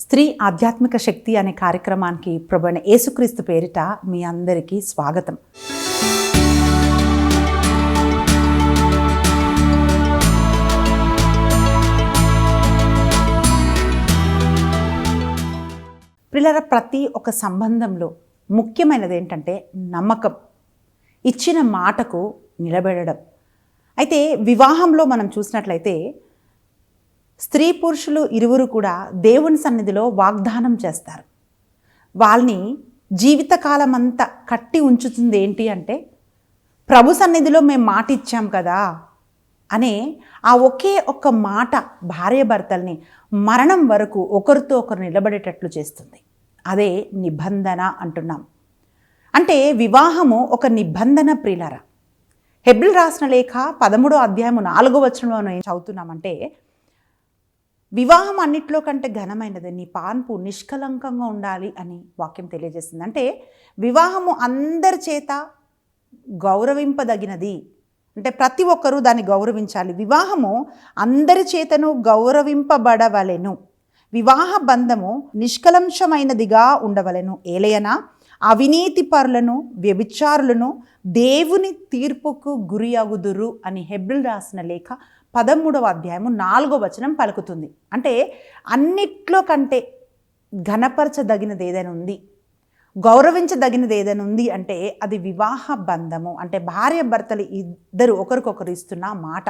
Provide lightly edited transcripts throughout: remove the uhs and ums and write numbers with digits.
స్త్రీ ఆధ్యాత్మిక శక్తి అనే కార్యక్రమానికి ప్రభువైన యేసుక్రీస్తు పేరిట మీ అందరికీ స్వాగతం. ప్రియులారా, ప్రతి ఒక్క సంబంధంలో ముఖ్యమైనది ఏంటంటే నమ్మకం, ఇచ్చిన మాటకు నిలబెడడం. అయితే వివాహంలో మనం చూసినట్లయితే స్త్రీ పురుషులు ఇరువురు కూడా దేవుని సన్నిధిలో వాగ్దానం చేస్తారు. వాళ్ళని జీవితకాలం అంతా కట్టి ఉంచుతుంది ఏంటి అంటే, ప్రభు సన్నిధిలో మేము మాట ఇచ్చాం కదా అనే ఆ ఒకే ఒక్క మాట భార్యాభర్తల్ని మరణం వరకు ఒకరితో ఒకరు నిలబడేటట్లు చేస్తుంది. అదే నిబంధన అంటున్నాం. అంటే వివాహము ఒక నిబంధన. ప్రియులారా, హెబ్రీయులకు రాసిన లేఖ 13వ అధ్యాయము 4వ వచనంలో ఏం చదువుతున్నామంటే, వివాహం అన్నిట్లో కంటే ఘనమైనది, నీ పాన్పు నిష్కలంకంగా ఉండాలి అని వాక్యం తెలియజేస్తుంది. అంటే వివాహము అందరి చేత గౌరవింపదగినది, అంటే ప్రతి ఒక్కరూ దాన్ని గౌరవించాలి. వివాహము అందరి చేతను గౌరవింపబడవలెను. వివాహ బంధము నిష్కలంషమైనదిగా ఉండవలెను. ఏలయనా అవినీతి పరులను, వ్యభిచారులను దేవుని తీర్పుకు గురి అగుదురు అని హెబ్రీయులకు రాసిన లేఖ 13వ అధ్యాయము 4వ వచనం పలుకుతుంది. అంటే అన్నిట్లో కంటే ఘనపరచదగినది ఏదైనా ఉంది, గౌరవించదగినది ఏదైనా ఉంది అంటే అది వివాహ బంధము. అంటే భార్య భర్తలు ఇద్దరు ఒకరికొకరు ఇస్తున్న మాట.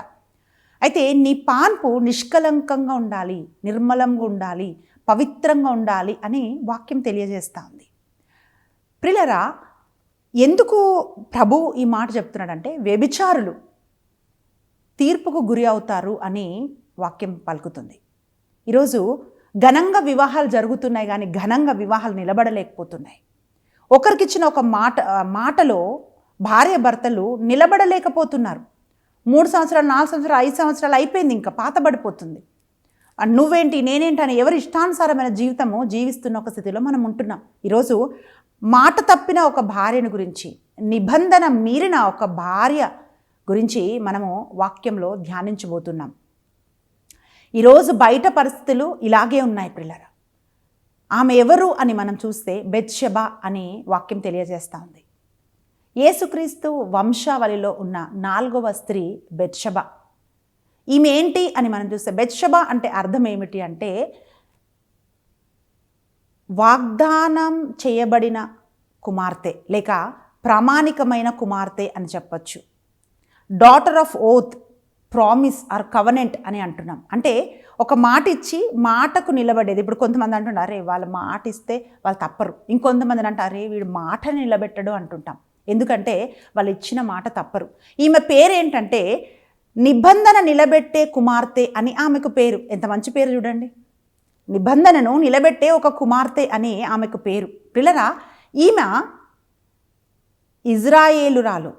అయితే నీ పాన్పు నిష్కలంకంగా ఉండాలి, నిర్మలంగా ఉండాలి, పవిత్రంగా ఉండాలి అని వాక్యం తెలియజేస్తూ ఉంది. ప్రియులారా, ఎందుకు ప్రభు ఈ మాట చెప్తున్నాడంటే, వ్యభిచారులు తీర్పుకు గురి అవుతారు అని వాక్యం పలుకుతుంది. ఈరోజు ఘనంగా వివాహాలు జరుగుతున్నాయి, కానీ ఘనంగా వివాహాలు నిలబడలేకపోతున్నాయి. ఒకరికిచ్చిన ఒక మాటలో భార్య భర్తలు నిలబడలేకపోతున్నారు. 3 సంవత్సరాలు, 4 సంవత్సరాలు, 5 సంవత్సరాలు అయిపోయింది, ఇంకా పాతబడిపోతుంది. నువ్వేంటి నేనేంటి అని ఎవరి ఇష్టానుసారమైన జీవితము జీవిస్తున్న ఒక స్థితిలో మనం ఉంటున్నాం. ఈరోజు మాట తప్పిన ఒక భార్యను గురించి, నిబంధన మీరిన ఒక భార్య గురించి మనము వాక్యంలో ధ్యానించబోతున్నాం. ఈరోజు బయట పరిస్థితులు ఇలాగే ఉన్నాయి ప్రియులారా. ఆమె ఎవరు అని మనం చూస్తే బెత్షెబా అని వాక్యం తెలియజేస్తూ ఉంది. యేసుక్రీస్తు వంశావళిలో ఉన్న 4వ స్త్రీ బెత్షెబా. ఈమె ఏంటి అని మనం చూస్తే, బెత్షెబా అంటే అర్థం ఏమిటి అంటే, వాగ్దానం చేయబడిన కుమార్తె లేక ప్రామాణికమైన కుమార్తె అని చెప్పచ్చు. Daughter of oath, promise or covenant అని అంటున్నాం. అంటే ఒక మాట ఇచ్చి మాటకు నిలబడేది. ఇప్పుడు కొంతమంది అంటున్నారు, అరే వాళ్ళ మాట ఇస్తే వాళ్ళు తప్పరు. ఇంకొంతమంది అంటారు, అరే వీడు మాట నిలబెట్టడు అంటుంటాం. ఎందుకంటే వాళ్ళు ఇచ్చిన మాట తప్పరు. ఈమె పేరేంటంటే నిబంధన నిలబెట్టే కుమార్తె అని ఆమెకు పేరు. ఎంత మంచి పేరు చూడండి. నిబంధనను నిలబెట్టే ఒక కుమార్తె అని ఆమెకు పేరు. పిల్లరా, ఈమె ఇజ్రాయేలురాలు,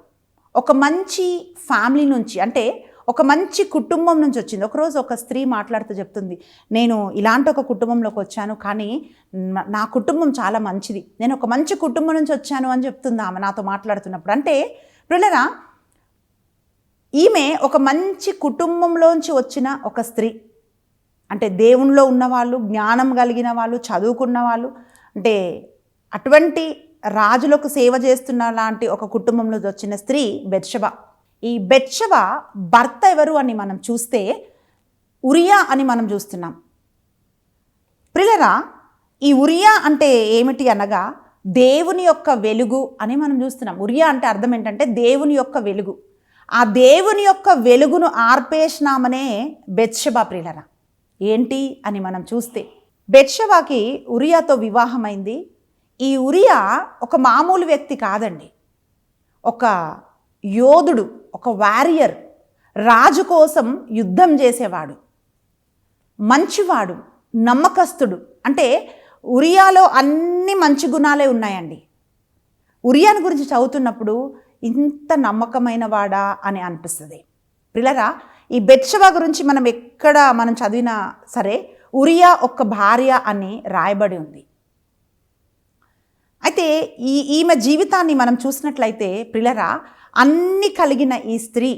ఒక మంచి ఫ్యామిలీ నుంచి, అంటే ఒక మంచి కుటుంబం నుంచి వచ్చింది. ఒకరోజు ఒక స్త్రీ మాట్లాడుతూ చెప్తుంది, నేను ఇలాంటి ఒక కుటుంబంలోకి వచ్చాను, కానీ నా కుటుంబం చాలా మంచిది, నేను ఒక మంచి కుటుంబం నుంచి వచ్చాను అని చెప్తుంది ఆమె నాతో మాట్లాడుతున్నప్పుడు. అంటే పిల్లరా, ఈమె ఒక మంచి కుటుంబంలోంచి వచ్చిన ఒక స్త్రీ. అంటే దేవునిలో ఉన్నవాళ్ళు, జ్ఞానం కలిగిన వాళ్ళు, చదువుకున్న వాళ్ళు, అంటే అటువంటి రాజులకు సేవ చేస్తున్న లాంటి ఒక కుటుంబంలో వచ్చిన స్త్రీ బెత్షెబా. ఈ బెత్షెబా భర్త ఎవరు అని మనం చూస్తే ఉరియా అని మనం చూస్తున్నాం. ప్రియులారా, ఈ ఉరియా అంటే ఏమిటి అనగా దేవుని యొక్క వెలుగు అని మనం చూస్తున్నాం. ఉరియా అంటే అర్థం ఏంటంటే దేవుని యొక్క వెలుగు. ఆ దేవుని యొక్క వెలుగును ఆర్పేసినామనే బెత్షెబా. ప్రియులారా, ఏంటి అని మనం చూస్తే, బెత్షెబాకి ఉరియాతో వివాహమైంది. ఈ ఉరియా ఒక మామూలు వ్యక్తి కాదండి, ఒక యోధుడు, ఒక వారియర్, రాజు కోసం యుద్ధం చేసేవాడు, మంచివాడు, నమ్మకస్తుడు. అంటే ఉరియాలో అన్ని మంచి గుణాలే ఉన్నాయండి. ఉరియాని గురించి చదువుతున్నప్పుడు ఇంత నమ్మకమైన వాడా అని అనిపిస్తుంది. ప్రియులారా, ఈ బెత్షెబా గురించి మనం చదివినా సరే ఉరియా ఒక భార్య అని రాయబడి ఉంది. అయితే ఈమె జీవితాన్ని మనం చూసినట్లయితే ప్రియులారా, అన్ని కలిగిన ఈ స్త్రీ,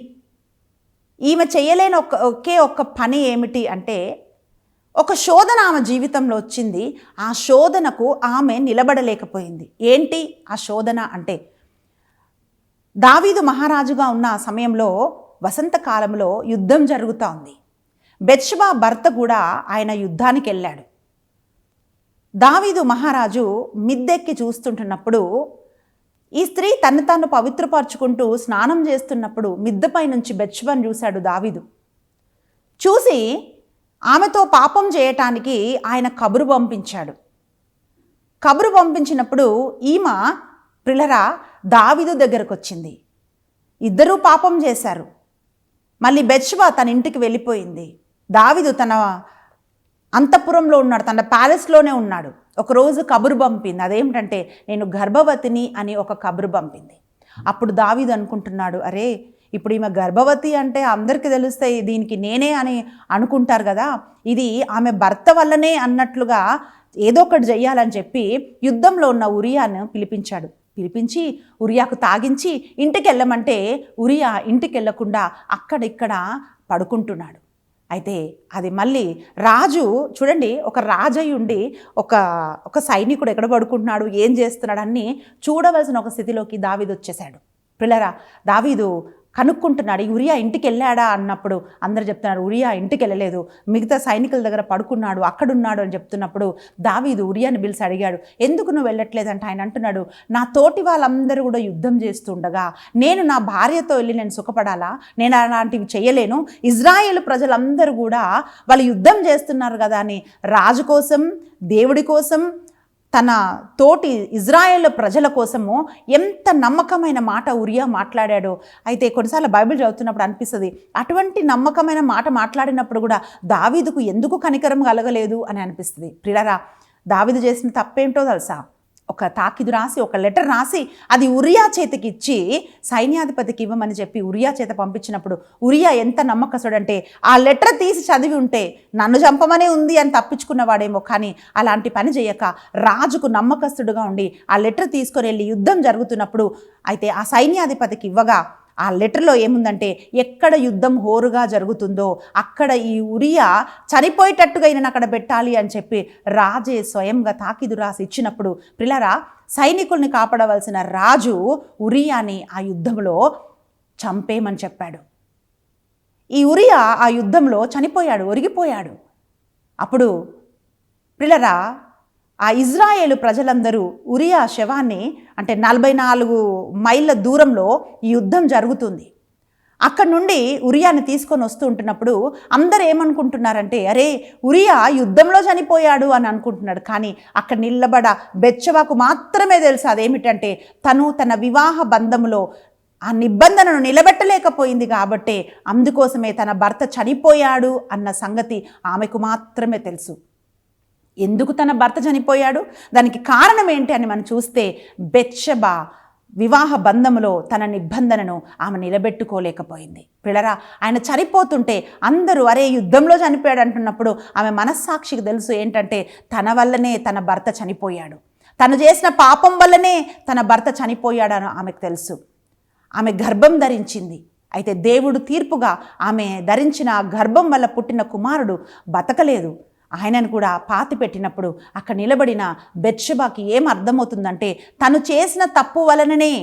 ఈమె చేయలేని ఒకే ఒక్క పని ఏమిటి అంటే, ఒక శోధన ఆమె జీవితంలో వచ్చింది. ఆ శోధనకు ఆమె నిలబడలేకపోయింది. ఏంటి ఆ శోధన అంటే, దావీదు మహారాజుగా ఉన్న సమయంలో వసంతకాలంలో యుద్ధం జరుగుతూ ఉంది. బెత్షెబా భర్త కూడా ఆయన యుద్ధానికి వెళ్ళాడు. దావీదు మహారాజు మిద్దెక్కి చూస్తుంటున్నప్పుడు ఈ స్త్రీ తను తాను పవిత్రపరచుకుంటూ స్నానం చేస్తున్నప్పుడు మిద్దెపై నుంచి బెత్షెబాను చూశాడు దావీదు. చూసి ఆమెతో పాపం చేయటానికి ఆయన కబురు పంపించాడు. కబురు పంపించినప్పుడు ఈమె ప్రిలరా దావీదు దగ్గరకు వచ్చింది. ఇద్దరూ పాపం చేశారు. మళ్ళీ బెత్షెబా తన ఇంటికి వెళ్ళిపోయింది. దావీదు తన అంతఃపురంలో ఉన్నాడు, తన ప్యాలెస్లోనే ఉన్నాడు. ఒకరోజు కబురు పంపింది. అదేమిటంటే, నేను గర్భవతిని అని ఒక కబురు పంపింది. అప్పుడు దావీదు అనుకుంటున్నాడు, అరే ఇప్పుడు ఈమె గర్భవతి అంటే అందరికీ తెలుస్తాయి, దీనికి నేనే అని అనుకుంటారు కదా, ఇది ఆమె భర్త వల్లనే అన్నట్లుగా ఏదో ఒకటి చెయ్యాలని చెప్పి యుద్ధంలో ఉన్న ఉరియాను పిలిపించి ఉరియాకు తాగించి ఇంటికి వెళ్ళమంటే ఉరియా ఇంటికి వెళ్ళకుండా అక్కడిక్కడ పడుకుంటున్నాడు. అయితే అది మళ్ళీ రాజు చూడండి, ఒక రాజయ్య ఉండి ఒక సైనికుడు ఎక్కడ పడుకుంటున్నాడు, ఏం చేస్తున్నాడు అన్నీ చూడవలసిన ఒక స్థితిలోకి దావీదు వచ్చేసాడు. పిల్లరా, దావీదు కనుక్కుంటున్నాడు, ఈ ఉరియా ఇంటికి వెళ్ళాడా అన్నప్పుడు అందరు చెప్తున్నారు ఉరియా ఇంటికి వెళ్ళలేదు, మిగతా సైనికుల దగ్గర పడుకున్నాడు, అక్కడున్నాడు అని చెప్తున్నప్పుడు దావీదు ఉరియాని పిలిచి అడిగాడు, ఎందుకు నువ్వు వెళ్ళట్లేదంటే ఆయన అంటున్నాడు, నా తోటి వాళ్ళందరూ కూడా యుద్ధం చేస్తుండగా నేను నా భార్యతో వెళ్ళి నేను సుఖపడాలా, నేను అలాంటివి చేయలేను, ఇజ్రాయేలు ప్రజలందరూ కూడా వాళ్ళు యుద్ధం చేస్తున్నారు కదా అని రాజు కోసం దేవుడి కోసం తన తోటి ఇజ్రాయేల్ ప్రజల కోసము ఎంత నమ్మకమైన మాట ఉరియా మాట్లాడాడో. అయితే కొన్నిసార్లు బైబిల్ చదువుతున్నప్పుడు అనిపిస్తుంది, అటువంటి నమ్మకమైన మాట మాట్లాడినప్పుడు కూడా దావీదుకు ఎందుకు కనికరం కలగలేదు అని అనిపిస్తుంది. ప్రియులారా, దావీదు చేసిన తప్పేంటో తెలుసా? ఒక తాకిదు రాసి ఒక లెటర్ రాసి అది ఉరియా చేతికి ఇచ్చి సైన్యాధిపతికి ఇవ్వమని చెప్పి ఉరియా చేత పంపించినప్పుడు ఉరియా ఎంత నమ్మకస్తుడంటే ఆ లెటర్ తీసి చదివి ఉంటే నన్ను చంపమనే ఉంది అని తప్పించుకున్నవాడేమో, కానీ అలాంటి పని చేయక రాజుకు నమ్మకస్తుడుగా ఉండి ఆ లెటర్ తీసుకొని వెళ్ళి యుద్ధం జరుగుతున్నప్పుడు అయితే ఆ సైన్యాధిపతికి ఇవ్వగా ఆ లెటర్లో ఏముందంటే, ఎక్కడ యుద్ధం హోరుగా జరుగుతుందో అక్కడ ఈ ఉరియా చనిపోయేటట్టుగా ఈయనను అక్కడ పెట్టాలి అని చెప్పి రాజే స్వయంగా తాకిదు రాసి ఇచ్చినప్పుడు ప్రిలరా, సైనికుల్ని కాపాడవలసిన రాజు ఉరియాని ఆ యుద్ధంలో చంపేమని చెప్పాడు. ఈ ఉరియా ఆ యుద్ధంలో చనిపోయాడు, ఒరిగిపోయాడు. అప్పుడు ప్రిలరా, ఆ ఇజ్రాయేలు ప్రజలందరూ ఉరియా శవాన్ని అంటే 44 మైళ్ళ దూరంలో ఈ యుద్ధం జరుగుతుంది. అక్కడి నుండి ఉరియాని తీసుకొని వస్తూ ఉంటున్నప్పుడు అందరూ ఏమనుకుంటున్నారంటే, అరే ఉరియా యుద్ధంలో చనిపోయాడు అని అనుకుంటున్నాడు. కానీ అక్కడ నిలబడ బెత్షెబాకు మాత్రమే తెలుసు అదేమిటంటే, తను తన వివాహ బంధంలో ఆ నిబంధనను నిలబెట్టలేకపోయింది కాబట్టి అందుకోసమే తన భర్త చనిపోయాడు అన్న సంగతి ఆమెకు మాత్రమే తెలుసు. ఎందుకు తన భర్త చనిపోయాడు, దానికి కారణం ఏంటి అని మనం చూస్తే, బెత్షెబా వివాహ బంధములో తన నిబంధనను ఆమె నిలబెట్టుకోలేకపోయింది. పిల్లరా, ఆయన చనిపోతుంటే అందరూ అరే యుద్ధంలో చనిపోయాడు అంటున్నప్పుడు ఆమె మనస్సాక్షికి తెలుసు ఏంటంటే, తన వల్లనే తన భర్త చనిపోయాడు, తను చేసిన పాపం వల్లనే తన భర్త చనిపోయాడని ఆమెకు తెలుసు. ఆమె గర్భం ధరించింది. అయితే దేవుడు తీర్పుగా ఆమె ధరించిన గర్భం వల్ల పుట్టిన కుమారుడు బతకలేదు. ఆయనను కూడా పాతి పెట్టినప్పుడు అక్కడ నిలబడిన బెత్షెబాకి ఏం అర్థమవుతుందంటే, తను చేసిన తప్పు వలననే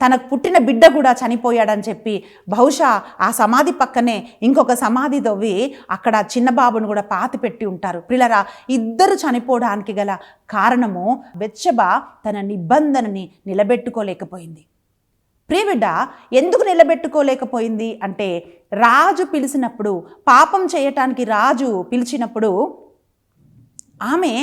తనకు పుట్టిన బిడ్డ కూడా చనిపోయాడని చెప్పి బహుశా ఆ సమాధి పక్కనే ఇంకొక సమాధి తవ్వి అక్కడ చిన్న బాబును కూడా పాతి పెట్టి ఉంటారు. పిల్లరా, ఇద్దరు చనిపోవడానికి గల కారణము బెత్షెబా తన నిబంధనని నిలబెట్టుకోలేకపోయింది. ప్రియబిడ్డ, ఎందుకు నిలబెట్టుకోలేకపోయింది అంటే, రాజు పిలిచినప్పుడు, పాపం చేయటానికి రాజు పిలిచినప్పుడు ఆమె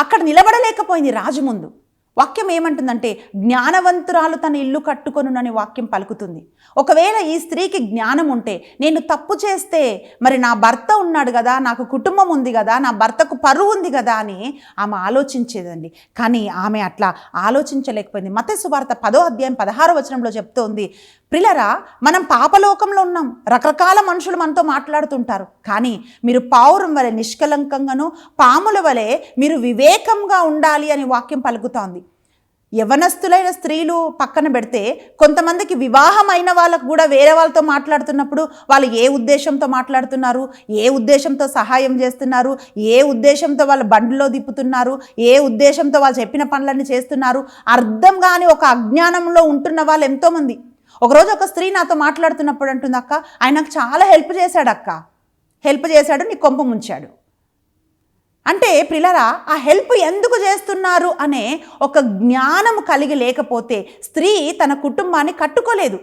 అక్కడ నిలబడలేకపోయింది రాజు ముందు. వాక్యం ఏమంటుందంటే, జ్ఞానవంతురాలు తన ఇల్లు కట్టుకొనునని వాక్యం పలుకుతుంది. ఒకవేళ ఈ స్త్రీకి జ్ఞానం ఉంటే, నేను తప్పు చేస్తే మరి నా భర్త ఉన్నాడు కదా, నాకు కుటుంబం ఉంది కదా, నా భర్తకు పరువు ఉంది కదా అని ఆమె ఆలోచించేదండి. కానీ ఆమె అట్లా ఆలోచించలేకపోయింది. మత్తయి సువార్త 10వ అధ్యాయం 16వ వచనంలో చెప్తోంది, ప్రియులారా, మనం పాపలోకంలో ఉన్నాం, రకరకాల మనుషులు మనతో మాట్లాడుతుంటారు, కానీ మీరు పావురం వలె నిష్కలంకంగాను పాముల వలె మీరు వివేకంగా ఉండాలి అని వాక్యం పలుకుతోంది. యవనస్తులైన స్త్రీలు పక్కన పెడితే కొంతమందికి వివాహమైన వాళ్ళకు కూడా వేరే వాళ్ళతో మాట్లాడుతున్నప్పుడు వాళ్ళు ఏ ఉద్దేశంతో మాట్లాడుతున్నారు, ఏ ఉద్దేశంతో సహాయం చేస్తున్నారు, ఏ ఉద్దేశంతో వాళ్ళ బండిలో తిప్పుతున్నారు, ఏ ఉద్దేశంతో వాళ్ళు చెప్పిన పనులన్నీ చేస్తున్నారు అర్థం కాని ఒక అజ్ఞానంలో ఉంటున్న వాళ్ళు ఎంతోమంది. ఒకరోజు ఒక స్త్రీ నాతో మాట్లాడుతున్నప్పుడు అంటుంది, అక్క ఆయన నాకు చాలా హెల్ప్ చేశాడు, హెల్ప్ చేశాడు, నీ కొంప ముంచాడు. అంటే ప్రిలరా, ఆ హెల్ప్ ఎందుకు చేస్తున్నారు అనే ఒక జ్ఞానం కలిగి లేకపోతే స్త్రీ తన కుటుంబాన్ని కట్టుకోలేదు,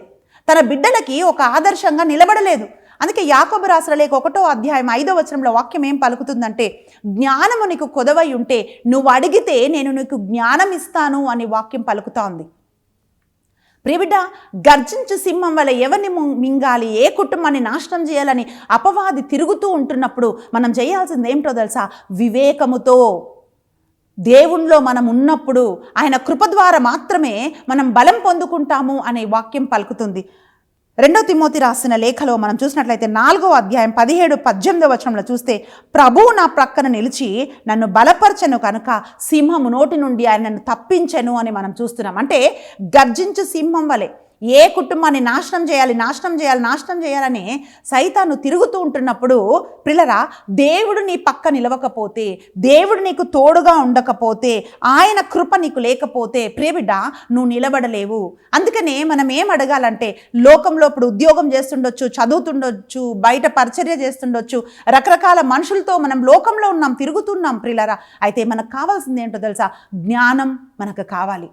తన బిడ్డలకి ఒక ఆదర్శంగా నిలబడలేదు. అందుకే యాకోబు రాసిన లేఖ 1వ అధ్యాయం 5వ వచనంలో వాక్యం ఏం పలుకుతుందంటే, జ్ఞానము నీకు కొదవై ఉంటే నువ్వు అడిగితే నేను నీకు జ్ఞానం ఇస్తాను అని వాక్యం పలుకుతా ఉంది. ప్రియబిడ్డ, గర్జించు సింహం వల్ల ఎవరిని మింగాలి, ఏ కుటుంబాన్ని నాశనం చేయాలని అపవాది తిరుగుతూ ఉంటున్నప్పుడు మనం చేయాల్సింది ఏమిటో తెలుసా? వివేకముతో దేవునిలో మనం ఉన్నప్పుడు ఆయన కృప ద్వారా మాత్రమే మనం బలం పొందుకుంటాము అనే వాక్యం పలుకుతుంది. 2 తిమోతి రాసిన లేఖలో మనం చూసినట్లయితే 4వ అధ్యాయం 17-18 వచనంలో చూస్తే, ప్రభువు నా ప్రక్కన నిలిచి నన్ను బలపరచను కనుక సింహము నోటి నుండి ఆయన నన్ను తప్పించెను అని మనం చూస్తున్నాం. అంటే గర్జించు సింహం వలె ఏ కుటుంబాన్ని నాశనం చేయాలని సైతాను తిరుగుతూ ఉంటున్నప్పుడు ప్రిలరా, దేవుడు నీ పక్క నిలవకపోతే, దేవుడు నీకు తోడుగా ఉండకపోతే, ఆయన కృప నీకు లేకపోతే ప్రియబిడ్డ నువ్వు నిలబడలేవు. అందుకనే మనం ఏం అడగాలంటే, లోకంలో ఇప్పుడు ఉద్యోగం చేస్తుండొచ్చు, చదువుతుండొచ్చు, బయట పరిచర్య చేస్తుండొచ్చు, రకరకాల మనుషులతో మనం లోకంలో ఉన్నాం, తిరుగుతున్నాం ప్రిలరా. అయితే మనకు కావాల్సింది ఏంటో తెలుసా? జ్ఞానం మనకు కావాలి.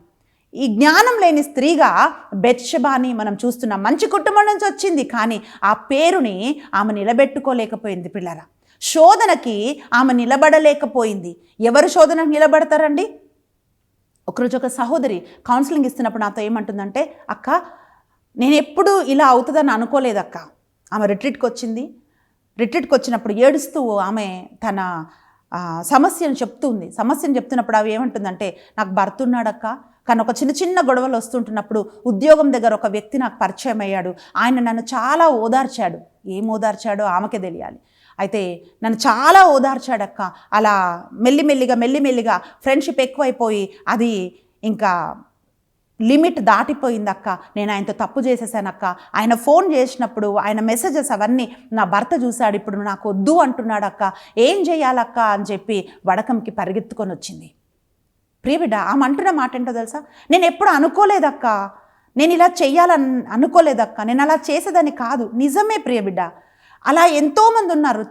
ఈ జ్ఞానం లేని స్త్రీగా బెత్షెబాని మనం చూస్తున్నాం. మంచి కుటుంబం నుంచి వచ్చింది, కానీ ఆ పేరుని ఆమె నిలబెట్టుకోలేకపోయింది పిల్లరా. శోధనకి ఆమె నిలబడలేకపోయింది. ఎవరు శోధనకు నిలబడతారండి? ఒకరోజు ఒక సహోదరి కౌన్సిలింగ్ ఇస్తున్నప్పుడు నాతో ఏమంటుందంటే, అక్క నేను ఎప్పుడు ఇలా అవుతుందని అనుకోలేదు అక్క. ఆమె రిట్రీట్కి వచ్చింది. రిట్రీట్కి వచ్చినప్పుడు ఏడుస్తూ ఆమె తన సమస్యను చెప్తున్నప్పుడు అవి ఏమంటుందంటే, నాకు భర్త ఉన్నాడక్క, కానీ ఒక చిన్న గొడవలు వస్తుంటున్నప్పుడు ఉద్యోగం దగ్గర ఒక వ్యక్తి నాకు పరిచయం అయ్యాడు. ఆయన నన్ను చాలా ఓదార్చాడు. ఏం ఓదార్చాడో ఆమెకే తెలియాలి. అయితే నన్ను చాలా ఓదార్చాడక్క. అలా మెల్లిమెల్లిగా ఫ్రెండ్షిప్ ఎక్కువైపోయి అది ఇంకా లిమిట్ దాటిపోయిందక్క. నేను ఆయనతో తప్పు చేసేసానక్క. ఆయన ఫోన్ చేసినప్పుడు ఆయన మెసేజెస్ అవన్నీ నా భర్త చూశాడు, ఇప్పుడు నాకు వద్దు అంటున్నాడక్క, ఏం చేయాలక్క అని చెప్పి వడకంకి పరిగెత్తుకొని వచ్చింది. ప్రియబిడ్డ, ఆమె అంటున్న మాట ఏంటో తెలుసా? నేను ఎప్పుడు అనుకోలేదక్క, నేను ఇలా చెయ్యాలని అనుకోలేదక్క, నేను అలా చేసేదని కాదు. నిజమే ప్రియబిడ్డ, అలా ఎంతోమంది ఉన్నారు.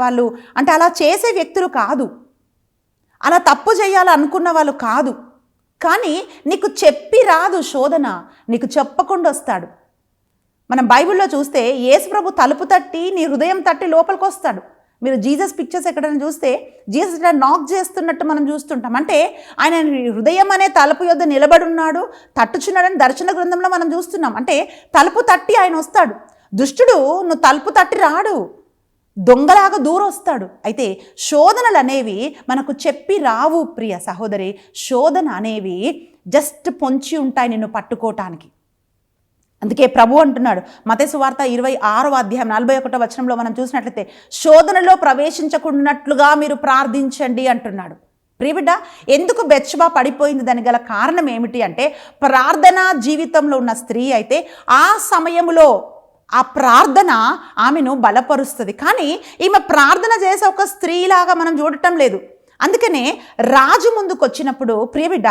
వాళ్ళు అంటే అలా చేసే వ్యక్తులు కాదు, అలా తప్పు చేయాలనుకున్న వాళ్ళు కాదు. కానీ నీకు చెప్పి రాదు శోధన, నీకు చెప్పకుండా వస్తాడు. మనం బైబిల్లో చూస్తే యేసు ప్రభు తలుపు తట్టి నీ హృదయం తట్టి లోపలికి వస్తాడు. మీరు జీసస్ పిక్చర్స్ ఎక్కడైనా చూస్తే జీసస్ ఇట్లా నాక్ చేస్తున్నట్టు మనం చూస్తుంటాం. అంటే ఆయన హృదయం అనే తలుపు యొద్ద నిలబడి ఉన్నాడు, తట్టుచున్నాడని దర్శన గ్రంథంలో మనం చూస్తున్నాం. అంటే తలుపు తట్టి ఆయన వస్తాడు. దుష్టుడు నువ్వు తలుపు తట్టి రాడు, దొంగలాగా దూరొస్తాడు. అయితే శోధనలు అనేవి మనకు చెప్పి రావు ప్రియ సహోదరి. శోధన అనేవి జస్ట్ పొంచి ఉంటాయి నిన్ను పట్టుకోవటానికి. అందుకే ప్రభు అంటున్నాడు మత్తయి సువార్త 26వ అధ్యాయం 41వ వచనంలో మనం చూసినట్లయితే, శోధనలో ప్రవేశించకున్నట్లుగా మీరు ప్రార్థించండి అంటున్నాడు. ప్రియబిడ్డ, ఎందుకు బెత్షెబా పడిపోయింది? దానికి గల కారణం ఏమిటి అంటే, ప్రార్థనా జీవితంలో ఉన్న స్త్రీ అయితే ఆ సమయంలో ఆ ప్రార్థన ఆమెను బలపరుస్తుంది. కానీ ఈమె ప్రార్థన చేసే ఒక స్త్రీలాగా మనం చూడటం లేదు. అందుకనే రాజు ముందుకు వచ్చినప్పుడు ప్రియబిడ్డ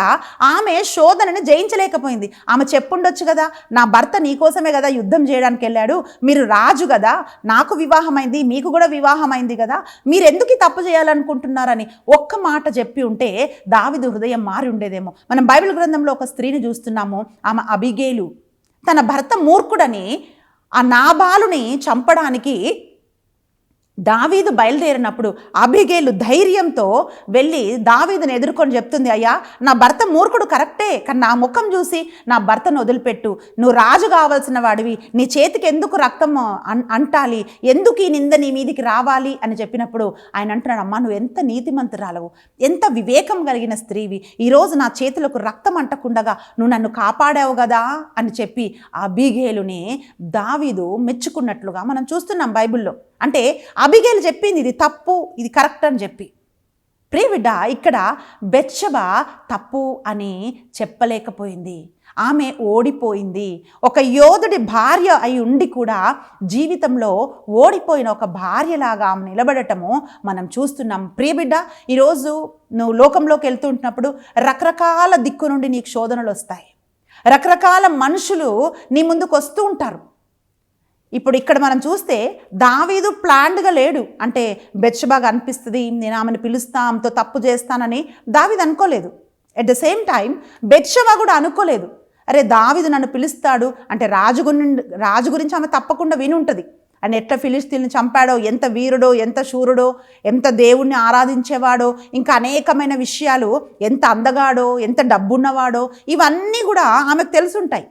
ఆమె శోధనని జయించలేకపోయింది. ఆమె చెప్పుండొచ్చు కదా, నా భర్త నీకోసమే కదా యుద్ధం చేయడానికి వెళ్ళాడు, మీరు రాజు కదా, నాకు వివాహమైంది, మీకు కూడా వివాహమైంది కదా, మీరు ఎందుకు ఈ తప్పు చేయాలనుకుంటున్నారని ఒక్క మాట చెప్పి ఉంటే దావీదు హృదయం మారి ఉండేదేమో. మనం బైబిల్ గ్రంథంలో ఒక స్త్రీని చూస్తున్నాము. ఆమె అబిగేలు. తన భర్త మూర్ఖుడని ఆ నాబాలుని చంపడానికి దావీదు బయలుదేరినప్పుడు అబిగేలు ధైర్యంతో వెళ్ళి దావీదుని ఎదుర్కొని చెప్తుంది, అయ్యా నా భర్త మూర్ఖుడు కరెక్టే, కానీ నా ముఖం చూసి నా భర్తను వదిలిపెట్టు, నువ్వు రాజు కావాల్సిన వాడివి, నీ చేతికి ఎందుకు రక్తం అంటాలి, ఎందుకు ఈ నింద నీ మీదికి రావాలి అని చెప్పినప్పుడు ఆయన అంటున్నాడు, అమ్మా నువ్వు ఎంత నీతిమంతురాలవు, ఎంత వివేకం కలిగిన స్త్రీవి, ఈరోజు నా చేతులకు రక్తం అంటకుండగా నువ్వు నన్ను కాపాడావు కదా అని చెప్పి అబిగేలుని దావీదు మెచ్చుకున్నట్లుగా మనం చూస్తున్నాం బైబిల్లో. అంటే అబిగేలు చెప్పింది ఇది తప్పు, ఇది కరెక్ట్ అని చెప్పి. ప్రియబిడ్డ, ఇక్కడ బెత్షెబ తప్పు అని చెప్పలేకపోయింది. ఆమె ఓడిపోయింది. ఒక యోధుడి భార్య అయి ఉండి కూడా జీవితంలో ఓడిపోయిన ఒక భార్యలాగా ఆమె నిలబడటము మనం చూస్తున్నాం. ప్రియబిడ్డ, ఈరోజు నువ్వు లోకంలోకి వెళ్తుంటున్నప్పుడు రకరకాల దిక్కు నుండి నీకు శోధనలు వస్తాయి. రకరకాల మనుషులు నీ ముందుకు వస్తూ ఉంటారు. ఇప్పుడు ఇక్కడ మనం చూస్తే దావీదు ప్లాన్డ్గా లేడు. అంటే బెత్షెబగా అనిపిస్తుంది, నేను ఆమెను పిలుస్తా, ఆమెతో తప్పు చేస్తానని దావీదు అనుకోలేదు. ఎట్ ద సేమ్ టైం బెత్షెబ కూడా అనుకోలేదు, అరే దావీదు నన్ను పిలుస్తాడు అంటే రాజు గురించి ఆమె తప్పకుండా విని ఉంటుంది. ఆయన ఎట్లా ఫిలిస్తీన్లను చంపాడో, ఎంత వీరుడో, ఎంత శూరుడో, ఎంత దేవుణ్ణి ఆరాధించేవాడో, ఇంకా అనేకమైన విషయాలు, ఎంత అందగాడో, ఎంత డబ్బున్నవాడో, ఇవన్నీ కూడా ఆమెకు తెలుసుంటాయి.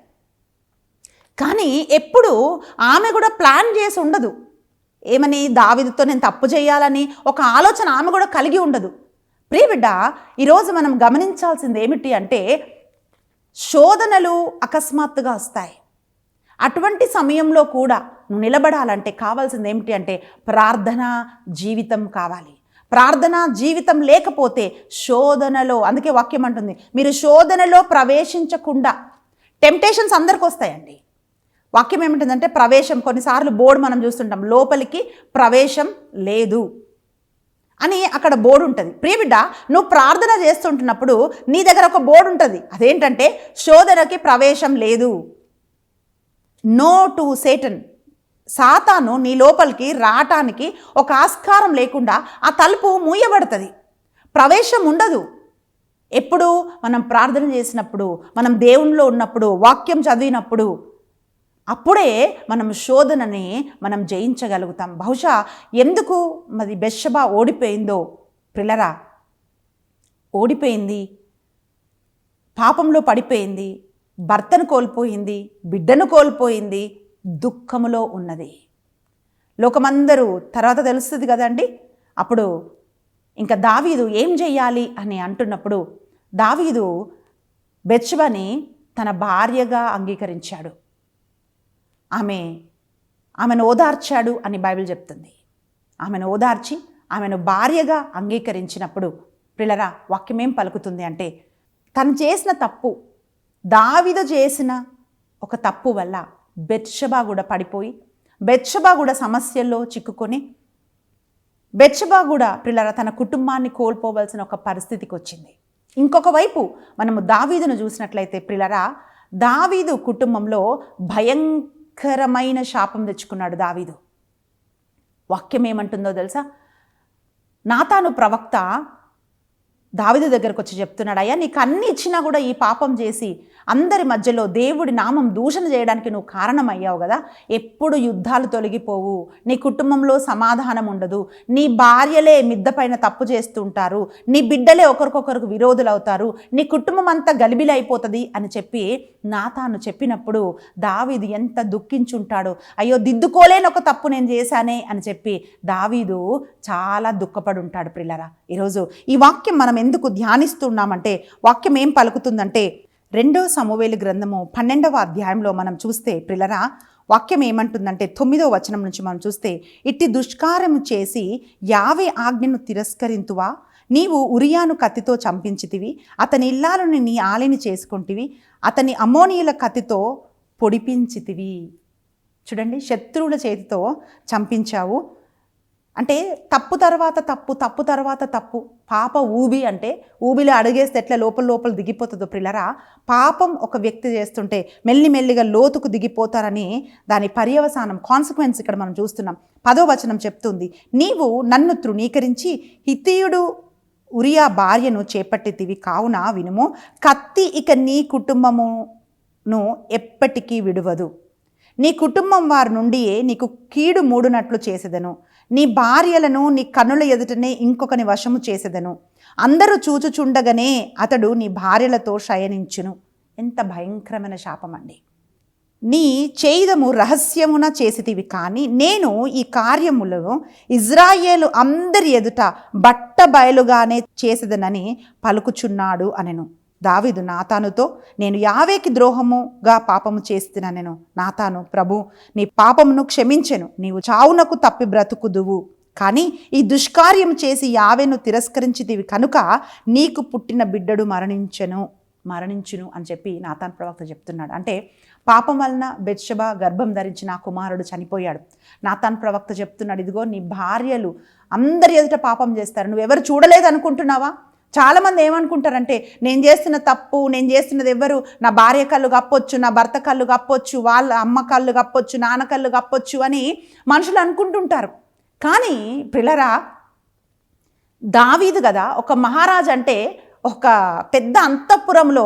కానీ ఎప్పుడు ఆమె కూడా ప్లాన్ చేసి ఉండదు. ఏమని దావీదుతో నేను తప్పు చేయాలని ఒక ఆలోచన ఆమె కూడా కలిగి ఉండదు. ప్రియబిడ్డ, ఈరోజు మనం గమనించాల్సింది ఏమిటి అంటే శోధనలు అకస్మాత్తుగా వస్తాయి. అటువంటి సమయంలో కూడా నువ్వు నిలబడాలంటే కావాల్సింది ఏమిటి అంటే ప్రార్థనా జీవితం కావాలి. ప్రార్థనా జీవితం లేకపోతే శోధనలో, అందుకే వాక్యం అంటుంది, మీరు శోధనలో ప్రవేశించకుండా. టెంప్టేషన్స్ అందరికి వస్తాయండి. వాక్యం ఏమిటంటే ప్రవేశం, కొన్నిసార్లు బోర్డు మనం చూస్తుంటాం, లోపలికి ప్రవేశం లేదు అని అక్కడ బోర్డు ఉంటుంది. ప్రియబిడ్డ, నువ్వు ప్రార్థన చేస్తుంటున్నప్పుడు నీ దగ్గర ఒక బోర్డు ఉంటుంది. అదేంటంటే శోధనకి ప్రవేశం లేదు, నో టు సేటన్. సాతాను నీ లోపలికి రావటానికి ఒక ఆస్కారం లేకుండా ఆ తలుపు మూయబడుతుంది, ప్రవేశం ఉండదు. ఎప్పుడు మనం ప్రార్థన చేసినప్పుడు, మనం దేవునిలో ఉన్నప్పుడు, వాక్యం చదివినప్పుడు, అప్పుడే మనం శోధనని మనం జయించగలుగుతాం. బహుశా ఎందుకు మరి బెత్షెబ ఓడిపోయిందో ప్రిలరా, ఓడిపోయింది, పాపంలో పడిపోయింది, భర్తను కోల్పోయింది, బిడ్డను కోల్పోయింది, దుఃఖములో ఉన్నది. లోకమందరూ తర్వాత తెలుస్తుంది కదండి. అప్పుడు ఇంకా దావీదు ఏం చెయ్యాలి అని అంటున్నప్పుడు దావీదు బెత్షెబని తన భార్యగా అంగీకరించాడు. ఆమెను ఓదార్చాడు అని బైబిల్ చెప్తుంది. ఆమెను ఓదార్చి ఆమెను భార్యగా అంగీకరించినప్పుడు ప్రియులారా, వాక్యం ఏం పలుకుతుంది అంటే తను చేసిన తప్పు, దావీదు చేసిన ఒక తప్పు వల్ల బెత్షెబ కూడా పడిపోయి, బెత్షెబ కూడా సమస్యల్లో చిక్కుకొని, బెత్షెబ కూడా ప్రియులారా తన కుటుంబాన్ని కోల్పోవలసిన ఒక పరిస్థితికి వచ్చింది. ఇంకొక వైపు మనము దావీదును చూసినట్లయితే ప్రియులారా, దావీదు కుటుంబంలో భయంకరమైన శాపం తెచ్చుకున్నాడు దావీదు. వాక్యం ఏమంటుందో తెలుసా? నాతాను ప్రవక్త దావీదు దగ్గరకు వచ్చి చెప్తున్నాడు, అయ్యా నీకు అన్ని ఇచ్చినా కూడా ఈ పాపం చేసి అందరి మధ్యలో దేవుడి నామం దూషణ చేయడానికి నువ్వు కారణమయ్యావు కదా. ఎప్పుడు యుద్ధాలు తొలగిపోవు, నీ కుటుంబంలో సమాధానం ఉండదు, నీ భార్యలే మిద్ద పైన తప్పు చేస్తుంటారు, నీ బిడ్డలే ఒకరికొకరికి విరోధులు అవుతారు, నీ కుటుంబం అంతా గలిబిలైపోతుంది అని చెప్పి నాతాను చెప్పినప్పుడు దావీదు ఎంత దుఃఖించుంటాడు. అయ్యో దిద్దుకోలేని ఒక తప్పు నేను చేశానే అని చెప్పి దావీదు చాలా దుఃఖపడి ఉంటాడు. ప్రియులారా, ఈరోజు ఈ వాక్యం మనం ఎందుకు ధ్యానిస్తున్నామంటే వాక్యం ఏం పలుకుతుందంటే 2 సమూయేలు గ్రంథము 12వ అధ్యాయంలో మనం చూస్తే ప్రియులారా, వాక్యం ఏమంటుందంటే 9వ వచనం నుంచి మనం చూస్తే, ఇట్టి దుష్కార్యము చేసి యావే ఆజ్ఞను తిరస్కరింతువా, నీవు ఉరియాను కత్తితో చంపించితివి, అతని ఇల్లాలను నీ ఆలిని చేసుకుంటివి, అతని అమ్మోనీయుల కత్తితో పొడిపించితివి. చూడండి, శత్రువుల చేతితో చంపించావు. అంటే తప్పు తర్వాత తప్పు, తప్పు తర్వాత తప్పు. పాప ఊబి అంటే ఊబిలో అడుగేస్తే ఎట్లా లోపల దిగిపోతుందో ప్రియులారా, పాపం ఒక వ్యక్తి చేస్తుంటే మెల్లిమెల్లిగా లోతుకు దిగిపోతారని దాని పర్యవసానం, కాన్సిక్వెన్స్ ఇక్కడ మనం చూస్తున్నాం. 10వ వచనం చెప్తుంది, నీవు నన్ను తృణీకరించి హిత్తీయుడు ఉరియా భార్యను చేపట్టితివి, కావున వినుము, కత్తి ఇక నీ కుటుంబమును ఎప్పటికీ విడువదు, నీ కుటుంబం వారి నుండియే నీకు కీడు మూడునట్లు చేసేదను, నీ భార్యలను నీ కన్నుల ఎదుటనే ఇంకొకని వశము చేసేదను, అందరూ చూచుచుండగానే అతడు నీ భార్యలతో శయనించును. ఎంత భయంకరమైన శాపం అండి. నీ చేయుదము రహస్యమున చేసితివి, కానీ నేను ఈ కార్యములను ఇజ్రాయేలు అందరి ఎదుట బట్ట బయలుగానే చేసేదనని పలుకుచున్నాడు అనెను. దావీదు నాతానుతో, నేను యావేకి ద్రోహముగా పాపము చేస్తున్నానెను. నాతాను, ప్రభు నీ పాపమును క్షమించెను, నీవు చావునకు తప్పి బ్రతుకుదువు, కానీ ఈ దుష్కార్యం చేసి యావేను తిరస్కరించితివి కనుక నీకు పుట్టిన బిడ్డడు మరణించును అని చెప్పి నాతాన్ ప్రవక్త చెప్తున్నాడు. అంటే పాపం వలన బెత్షెబ గర్భం ధరించిన ఆ కుమారుడు చనిపోయాడు. నాతాన్ ప్రవక్త చెప్తున్నాడు, ఇదిగో నీ భార్యలు అందరి ఎదుట పాపం చేస్తారు, నువ్వెవరు చూడలేదు అనుకుంటున్నావా? చాలామంది ఏమనుకుంటారంటే, నేను చేస్తున్న తప్పు, నేను చేస్తున్నది ఎవరు, నా భార్య కళ్ళు కప్పొచ్చు, నా భర్త కళ్ళు కప్పొచ్చు, వాళ్ళ అమ్మ కళ్ళు కప్పొచ్చు, నాన్న కళ్ళు కప్పొచ్చు అని మనుషులు అనుకుంటుంటారు. కానీ పిల్లరా, దావీదు కదా ఒక మహారాజు, అంటే ఒక పెద్ద అంతఃపురంలో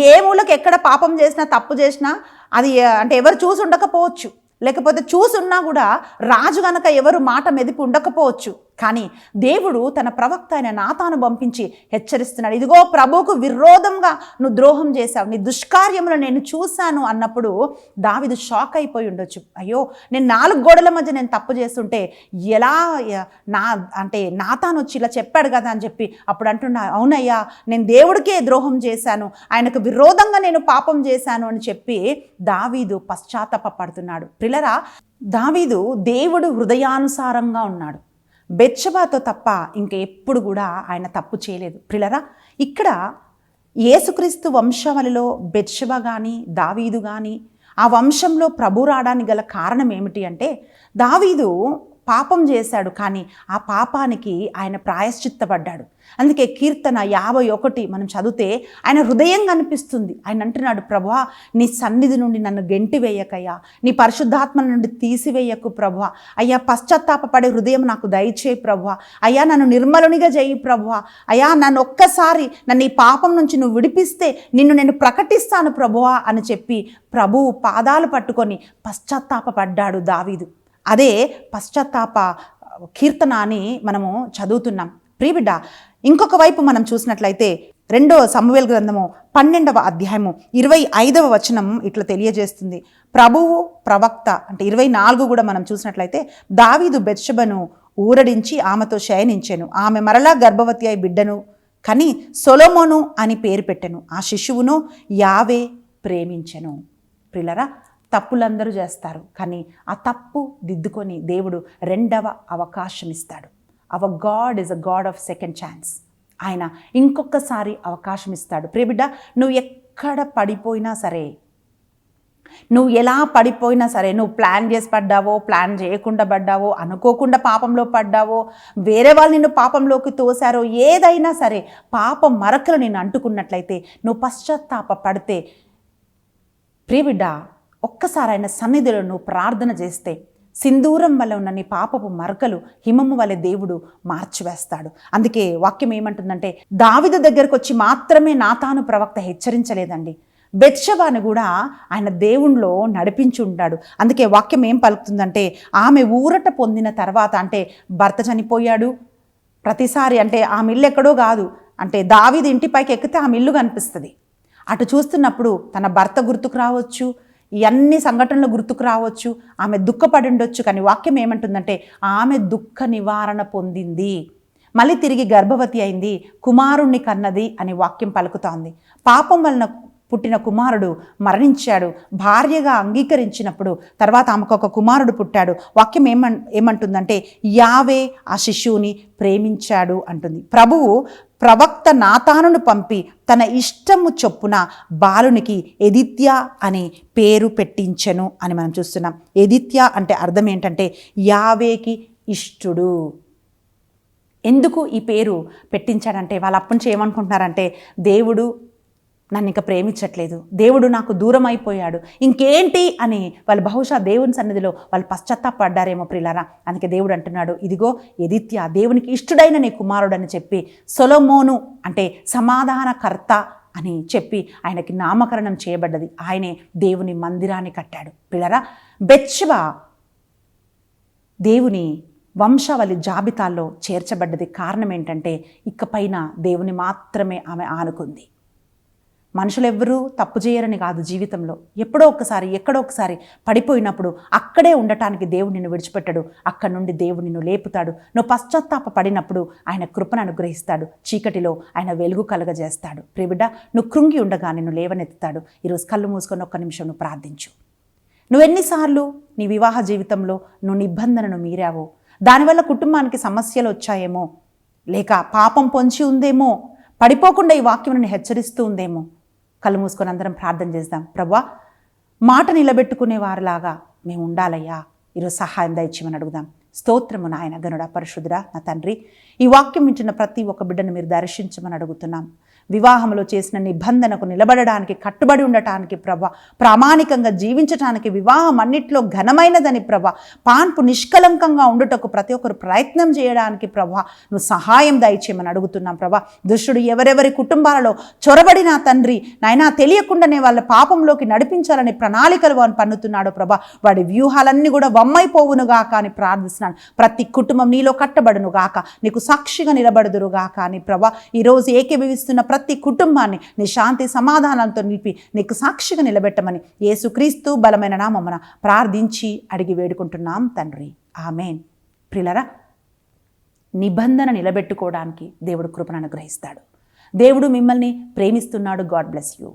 ఏ మూలకి ఎక్కడ పాపం చేసినా తప్పు చేసినా అది అంటే ఎవరు చూసి ఉండకపోవచ్చు, లేకపోతే చూసున్నా కూడా రాజు గనక ఎవరు మాట మెదిపి ఉండకపోవచ్చు. కానీ దేవుడు తన ప్రవక్త అయిన నాతాను పంపించి హెచ్చరిస్తున్నాడు, ఇదిగో ప్రభువుకు విరోధంగా నువ్వు ద్రోహం చేశావు, నీ దుష్కార్యములు నేను చూశాను అన్నప్పుడు దావీదు షాక్ అయిపోయి ఉండొచ్చు. అయ్యో, నేను 4 గోడల మధ్య నేను తప్పు చేస్తుంటే ఎలా నాతాను వచ్చి ఇలా చెప్పాడు కదా అని చెప్పి అప్పుడు అంటున్నా, అవునయ్యా నేను దేవుడికే ద్రోహం చేశాను, ఆయనకు విరోధంగా నేను పాపం చేశాను అని చెప్పి దావీదు పశ్చాత్తాపపడుతున్నాడు. ప్రిలరా, దావీదు దేవుడు హృదయానుసారంగా ఉన్నాడు. బెత్షెబతో తప్ప ఇంకెప్పుడు కూడా ఆయన తప్పు చేయలేదు. ప్రిలరా, ఇక్కడ యేసుక్రీస్తు వంశావళిలో బెత్షెబ కానీ దావీదు కానీ ఆ వంశంలో ప్రభు రావడానికి గల కారణం ఏమిటి అంటే, దావీదు పాపం చేశాడు, కానీ ఆ పాపానికి ఆయన ప్రాయశ్చిత్తపడ్డాడు. అందుకే కీర్తన 51 మనం చదివితే ఆయన హృదయం కనిపిస్తుంది. ఆయన అంటున్నాడు, ప్రభువా నీ సన్నిధి నుండి నన్ను గెంటి వేయకయ్యా, నీ పరిశుద్ధాత్మ నుండి తీసివేయకు ప్రభువా, అయ్యా పశ్చాత్తాపపడే హృదయం నాకు దయచేయి ప్రభువా, అయ్యా నన్ను నిర్మలునిగా చేయి ప్రభువా, అయ్యా నన్ను ఒక్కసారి నన్ను ఈ పాపం నుంచి నువ్వు విడిపిస్తే నిన్ను నేను ప్రకటిస్తాను ప్రభువా అని చెప్పి ప్రభువు పాదాలు పట్టుకొని పశ్చాత్తాపపడ్డాడు దావీదు. అదే పశ్చాత్తాప కీర్తన అని మనము చదువుతున్నాం. ప్రియబిడ్డ, ఇంకొక వైపు మనం చూసినట్లయితే 2వ సమూయేలు గ్రంథము 12వ అధ్యాయము 25వ వచనం ఇట్లా తెలియజేస్తుంది. ప్రభువు ప్రవక్త అంటే 24 కూడా మనం చూసినట్లయితే, దావీదు బెత్షెబను ఊరడించి ఆమెతో శయనించెను, ఆమె మరలా గర్భవతి అయి బిడ్డను కని సొలొమోను అని పేరు పెట్టెను, ఆ శిశువును యావే ప్రేమించెను. ప్రియులారా, తప్పులందరూ చేస్తారు, కానీ ఆ తప్పు దిద్దుకొని దేవుడు 2వ అవకాశం ఇస్తాడు. Hour God is a God of second chance. ఆయన ఇంకొకసారి అవకాశం ఇస్తాడు. ప్రియబిడ్డ, నువ్వు ఎక్కడ పడిపోయినా సరే, నువ్వు ఎలా పడిపోయినా సరే, నువ్వు ప్లాన్ చేసి పడ్డావో, ప్లాన్ చేయకుండా పడ్డావో, అనుకోకుండా పాపంలో పడ్డావో, వేరే వాళ్ళు నిన్ను పాపంలోకి తోశారో, ఏదైనా సరే పాపం మరకలు నిన్ను అంటుకున్నట్లయితే నువ్వు పశ్చాత్తాప పడితే, ప్రియబిడ్డ, ఒక్కసారి ఆయన సన్నిధిలో నువ్వు ప్రార్థన చేస్తే సింధూరం వల్ల ఉన్న నీ పాపపు మరకలు హిమము వలె దేవుడు మార్చివేస్తాడు. అందుకే వాక్యం ఏమంటుందంటే, దావీదు దగ్గరకు వచ్చి మాత్రమే నాతాను ప్రవక్త హెచ్చరించలేదండి, బెత్షెబను కూడా ఆయన దేవునిలో నడిపించి ఉంటాడు. అందుకే వాక్యం ఏం పలుకుతుందంటే, ఆమె ఊరట పొందిన తర్వాత, అంటే భర్త చనిపోయాడు ప్రతిసారి, అంటే ఆమె ఇల్లు ఎక్కడో కాదు, అంటే దావీదు ఇంటిపైకి ఎక్కితే ఆమె ఇల్లు కనిపిస్తుంది. అటు చూస్తున్నప్పుడు తన భర్త గుర్తుకు రావచ్చు, ఇవన్నీ సంఘటనలు గుర్తుకు రావచ్చు, ఆమె దుఃఖపడి ఉండొచ్చు. కానీ వాక్యం ఏమంటుందంటే, ఆమె దుఃఖ నివారణ పొందింది, మళ్ళీ తిరిగి గర్భవతి అయింది, కుమారుణ్ణి కన్నది అని వాక్యం పలుకుతోంది. పాపం వలన పుట్టిన కుమారుడు మరణించాడు, భార్యగా అంగీకరించినప్పుడు తర్వాత ఆమెకు ఒక కుమారుడు పుట్టాడు. వాక్యం ఏమంటుందంటే, యావే ఆ శిశువుని ప్రేమించాడు అంటుంది. ప్రభువు ప్రవక్త నాతానును పంపి తన ఇష్టము చొప్పున బాలునికి ఎదిత్య అనే పేరు పెట్టించెను అని మనం చూస్తున్నాం. ఎదిత్య అంటే అర్థం ఏంటంటే యావేకి ఇష్టుడు. ఎందుకు ఈ పేరు పెట్టించాడంటే, వాళ్ళు అప్పటి నుంచి ఏమనుకుంటున్నారంటే, దేవుడు నన్ను ఇంకా ప్రేమించట్లేదు, దేవుడు నాకు దూరం అయిపోయాడు, ఇంకేంటి అని వాళ్ళు బహుశా దేవుని సన్నిధిలో వాళ్ళు పశ్చాత్తాపడ్డారేమో ప్రియులారా. అందుకే దేవుడు అంటున్నాడు, ఇదిగో ఎదిత్య దేవునికి ఇష్టుడైన నీ కుమారుడు అని చెప్పి, సొలొమోను అంటే సమాధానకర్త అని చెప్పి ఆయనకి నామకరణం చేయబడ్డది. ఆయనే దేవుని మందిరాన్ని కట్టాడు. ప్రియులారా, బెత్షెబ దేవుని వంశావళి జాబితాల్లో చేర్చబడ్డది. కారణం ఏంటంటే, ఇకపైన దేవుని మాత్రమే ఆమె ఆనుకుంది. మనుషులు ఎవ్వరూ తప్పు చేయరని కాదు, జీవితంలో ఎప్పుడో ఒకసారి ఎక్కడో ఒకసారి పడిపోయినప్పుడు అక్కడే ఉండటానికి దేవుడు నిన్ను విడిచిపెట్టాడు, అక్కడి నుండి దేవుడు నిన్ను లేపుతాడు. నువ్వు పశ్చాత్తాప పడినప్పుడు ఆయన కృపను అనుగ్రహిస్తాడు, చీకటిలో ఆయన వెలుగు కలుగజేస్తాడు. ప్రియబిడ్డ, నువ్వు కృంగి ఉండగా నిన్ను లేవనెత్తుతాడు. ఈరోజు కళ్ళు మూసుకొని ఒక్క నిమిషం నువ్వు ప్రార్థించు. నువ్వెన్నిసార్లు నీ వివాహ జీవితంలో నువ్వు నిబంధనను మీరావో, దానివల్ల కుటుంబానికి సమస్యలు వచ్చాయేమో, లేక పాపం పొంచి ఉందేమో, పడిపోకుండా ఈ వాక్యం నన్ను హెచ్చరిస్తూ ఉందేమో. కళ్ళు మూసుకొని అందరం ప్రార్థన చేద్దాం. ప్రభువా, మాట నిలబెట్టుకునే వారిలాగా మేము ఉండాలయ్యా, ఈరోజు సహాయం దయచేయమని అడుగుదాం. స్తోత్రము నాయన, గనుడా, పరిశుద్ధుడా, నా తండ్రి, ఈ వాక్యం వింటున్న ప్రతి ఒక్క బిడ్డను మీరు దర్శించమని అడుగుతున్నాం. వివాహంలో చేసిన నిబంధనకు నిలబడడానికి, కట్టుబడి ఉండటానికి ప్రభా, ప్రామాణికంగా జీవించటానికి, వివాహం అన్నిట్లో ఘనమైనదని ప్రభా, పాన్పు నిష్కలంకంగా ఉండుటకు ప్రతి ఒక్కరు ప్రయత్నం చేయడానికి ప్రభా నువ్వు సహాయం దయచేయమని అడుగుతున్నాం. ప్రభా, దుష్టుడు ఎవరెవరి కుటుంబాలలో చొరబడినా తండ్రి నాయనా తెలియకుండానే వాళ్ళ పాపంలోకి నడిపించాలని ప్రణాళికలు వాడు పన్నుతున్నాడు ప్రభా, వాడి వ్యూహాలన్నీ కూడా వమ్మైపోవునుగాక అని ప్రార్థిస్తున్నాను. ప్రతి కుటుంబం నీలో కట్టబడునుగాక, నీకు సాక్షిగా నిలబడుదురుగాక అని ప్రభా, ఈరోజు ఏకీభవిస్తున్న ప్రతి కుటుంబాన్ని నీ శాంతి సమాధానంతో నిలిపి నీకు సాక్షిగా నిలబెట్టమని యేసుక్రీస్తు బలమైన నామమున ప్రార్థించి అడిగి వేడుకుంటున్నాం తండ్రి, ఆమేన్. ప్రియులారా, నిబంధన నిలబెట్టుకోవడానికి దేవుడు కృపను అనుగ్రహిస్తాడు. దేవుడు మిమ్మల్ని ప్రేమిస్తున్నాడు. God bless you.